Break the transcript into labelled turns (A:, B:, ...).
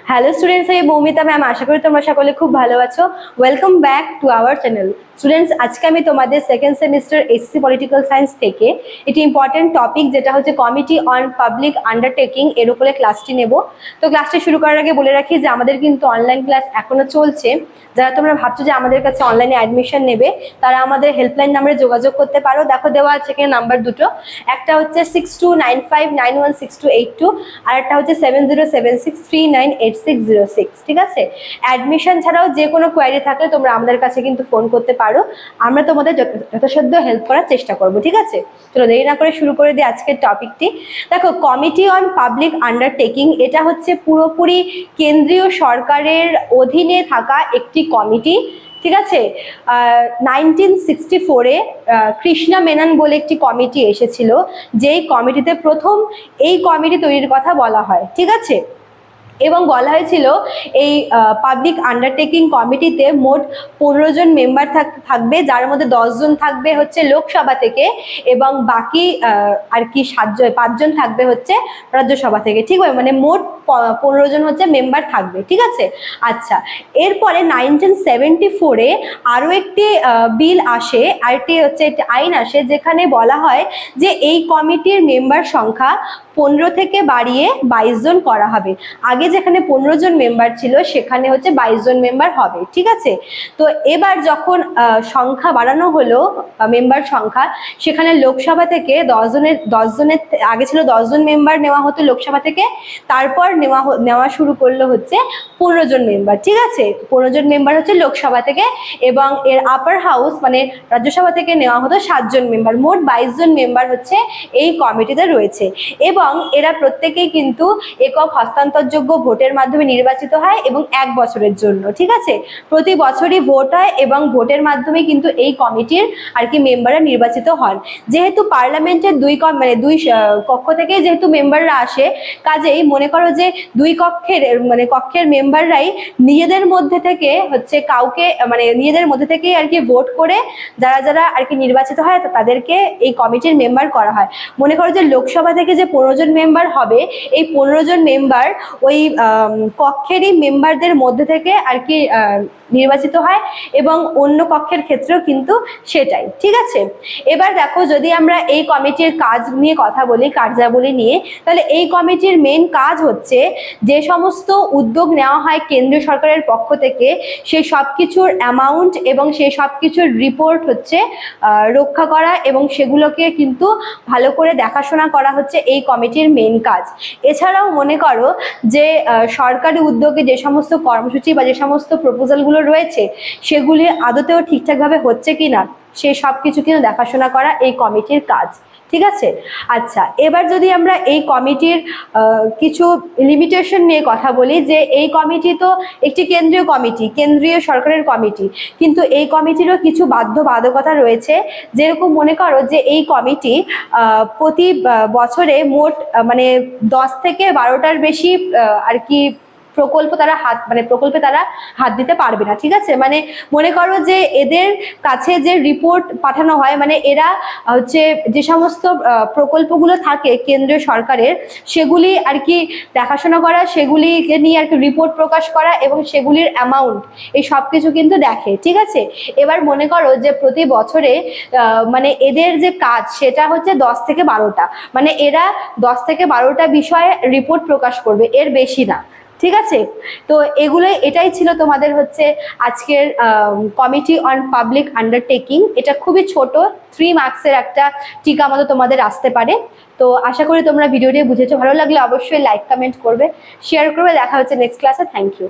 A: Hello students, আমি Moumita ma'am. আশা করি তোমরা সকলে খুব ভালো আছো। Welcome back to our channel. Students, আজকে আমি তোমাদের second semester SC political science থেকে একটি ইম্পর্টেন্ট টপিক, যেটা হচ্ছে কমিটি অন পাবলিক আন্ডারটেকিং, এর উপরে ক্লাসটি নেব। তো ক্লাসটি শুরু করার আগে বলে রাখি যে আমাদের কিন্তু অনলাইন ক্লাস এখনো চলছে। যারা তোমরা ভাবছো যে আমাদের কাছে অনলাইনে অ্যাডমিশন নেবে, তারা আমাদের হেল্পলাইন নাম্বারে যোগাযোগ করতে পারো। দেখো দেওয়া আছে এখানে নাম্বার দুটো, একটা হচ্ছে 6295916282, আর একটা হচ্ছে 7076398606। ঠিক আছে? অ্যাডমিশন ছাড়াও যে কোনো কোয়ারি থাকলে তোমরা আমাদের কাছে কিন্তু ফোন করতে পারো, আমরা তোমাদের যথাসাধ্য হেল্প করার চেষ্টা করব। ঠিক আছে, চলো দেরি না করে শুরু করে দিই আজকের টপিকটি। দেখো, কমিটি অন পাবলিক আন্ডারটেকিং এটা হচ্ছে পুরোপুরি কেন্দ্রীয় সরকারের অধীনে থাকা একটি কমিটি। ঠিক আছে, 1964-এ কৃষ্ণা মেনন বলে একটি কমিটি এসেছিল, যেই কমিটিতে প্রথম এই কমিটি তৈরির কথা বলা হয়। ঠিক আছে, এবং বলা হয়েছিল এই পাবলিক আন্ডারটেকিং কমিটিতে মোট 15 জন মেম্বার থাকবে, যার মধ্যে 10 জন থাকবে হচ্ছে লোকসভা থেকে, এবং বাকি আর কি 5 জন থাকবে হচ্ছে রাজ্যসভা থেকে। ঠিক আছে, মানে মোট 15 জন হচ্ছে মেম্বার থাকবে। ঠিক আছে, আচ্ছা, এরপরে 1974-এ আরও একটি বিল আসে, আরেকটি হচ্ছে একটি আইন আসে, যেখানে বলা হয় যে এই কমিটির মেম্বার সংখ্যা 15 থেকে বাড়িয়ে 22 জন করা হবে। আগে যেখানে 15 জন মেম্বার ছিল, সেখানে হচ্ছে 22 জন মেম্বার হবে। ঠিক আছে, তো এবার যখন সংখ্যা বাড়ানো হলো, মেম্বার সংখ্যা, সেখানে লোকসভা থেকে 10 জনের আগে ছিল 10 জন মেম্বার নেওয়া হতো লোকসভা থেকে, তারপর নেওয়া শুরু করলো হচ্ছে 15 জন মেম্বার। ঠিক আছে, 15 জন মেম্বার হচ্ছে লোকসভা থেকে, এবং এর আপার হাউস মানে রাজ্যসভা থেকে নেওয়া হতো 7 জন মেম্বার। মোট 22 জন মেম্বার হচ্ছে এই কমিটিতে রয়েছে, এবং এরা প্রত্যেকেই কিন্তু একক হস্তান্তরযোগ্য ভোটের মাধ্যমে নির্বাচিত হয়, এবং 1 বছরের জন্য। ঠিক আছে, প্রতি বছরই ভোট হয়, এবং ভোটের মাধ্যমে কিন্তু এই কমিটির আর কি মেম্বাররা নির্বাচিত হন। যেহেতু পার্লামেন্টের দুই কক্ষ থেকে যেহেতু মেম্বাররা আসে, কাজেই মনে করো যে দুই কক্ষের মেম্বাররাই নিজেদের মধ্যে থেকে হচ্ছে কাউকে নিজেদের মধ্যে থেকে আর কি ভোট করে যারা যারা আর কি নির্বাচিত হয় তাদেরকে এই কমিটির মেম্বার করা হয়। মনে করো যে লোকসভা থেকে যে 15 জন মেম্বার হবে, এই 15 জন মেম্বার ওই কক্ষেরই মেম্বারদের মধ্যে থেকে আর কি নির্বাচিত হয়, এবং অন্য কক্ষের ক্ষেত্রেও কিন্তু সেটাই। ঠিক আছে, এবার দেখো, যদি আমরা এই কমিটির কাজ নিয়ে কথা বলি, কার্যাবলী নিয়ে, তাহলে এই কমিটির মেন কাজ হচ্ছে যে সমস্ত উদ্যোগ নেওয়া হয় কেন্দ্রীয় সরকারের পক্ষ থেকে, সেই সব কিছুর অ্যামাউন্ট এবং সেই সব কিছুর রিপোর্ট হচ্ছে রক্ষা করা, এবং সেগুলোকে কিন্তু ভালো করে দেখাশোনা করা হচ্ছে এই কমিটির মেন কাজ। এছাড়াও মনে করো যে সরকারি উদ্যোগে যে সমস্ত কর্মসূচি বা যে সমস্ত প্রপোজালগুলো রয়েছে, সেগুলি আদতেও ঠিকঠাকভাবে হচ্ছে কিনা, সেই সব কিছু কিন্তু দেখাশোনা করা এই কমিটির কাজ। ঠিক আছে, আচ্ছা, এবার যদি আমরা এই কমিটির কিছু লিমিটেশন নিয়ে কথা বলি, যে এই কমিটি তো একটি কেন্দ্রীয় কমিটি, কেন্দ্রীয় সরকারের কমিটি, কিন্তু এই কমিটিরও কিছু বাধ্যবাধকতা রয়েছে। যেরকম মনে করো যে এই কমিটি প্রতি বছরে মোট 10 থেকে 12টার বেশি আর কি প্রকল্পে তারা হাত দিতে পারবে না। ঠিক আছে, মনে করো যে এদের কাছে যে রিপোর্ট পাঠানো হয়, এরা হচ্ছে যে সমস্ত প্রকল্পগুলো থাকে কেন্দ্রীয় সরকারের, সেগুলি আর কি দেখাশোনা করা, সেগুলিকে নিয়ে আর কি রিপোর্ট প্রকাশ করা, এবং সেগুলির অ্যামাউন্ট, এই সব কিছু কিন্তু দেখে। ঠিক আছে, এবার মনে করো যে প্রতি বছরে এদের যে কাজ, সেটা হচ্ছে 10 থেকে 12টা, এরা 10 থেকে 12টা বিষয়ে রিপোর্ট প্রকাশ করবে, এর বেশি না। ঠিক আছে, তো এটাই ছিল তোমাদের হচ্ছে আজকের কমিটি অন পাবলিক আন্ডারটেকিং। এটা খুবই ছোট, 3 মার্কসের একটা টিকা মতো তোমাদের আসতে পারে। তো আশা করি তোমরা ভিডিওটি বুঝেছো। ভালো লাগলে অবশ্যই লাইক কমেন্ট করবে, শেয়ার করবে। দেখা হচ্ছে নেক্সট ক্লাসে। Thank you.